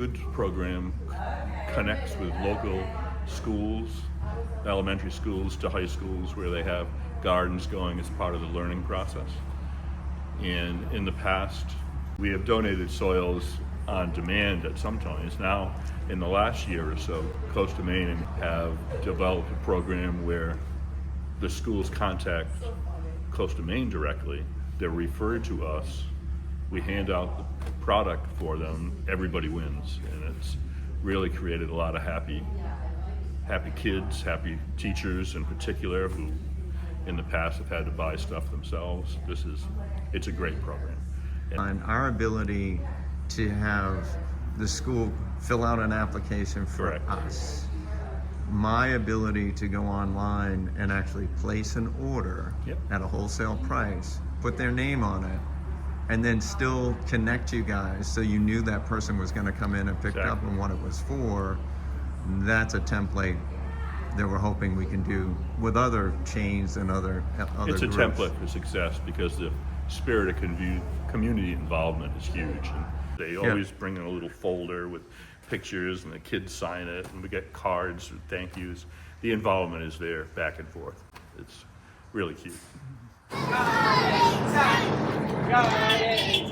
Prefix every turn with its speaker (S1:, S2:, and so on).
S1: Goods program connects with local schools, elementary schools to high schools, where they have gardens going as part of the learning process. And in the past, we have donated soils on demand at some times. Now, in the last year or so, Coast of Maine have developed a program where the schools contact Coast of Maine directly. They're referred to us. We hand out the product for them. Everybody wins, and it's really created a lot of happy kids, happy teachers in particular, who in the past have had to buy stuff themselves. It's a great program.
S2: And our ability to have the school fill out an application for
S1: Correct.
S2: us, my ability to go online and actually place an order
S1: Yep.
S2: at a wholesale price, put their name on it, and then still connect you guys so you knew that person was going to come in and pick up
S1: Exactly.
S2: and what it was for. That's a template that we're hoping we can do with other chains and other
S1: It's a
S2: groups.
S1: template for success because the spirit of community involvement is huge. And they always bring in a little folder with pictures, and the kids sign it, and we get cards with thank yous. The involvement is there, back and forth. It's really cute.
S3: Got it.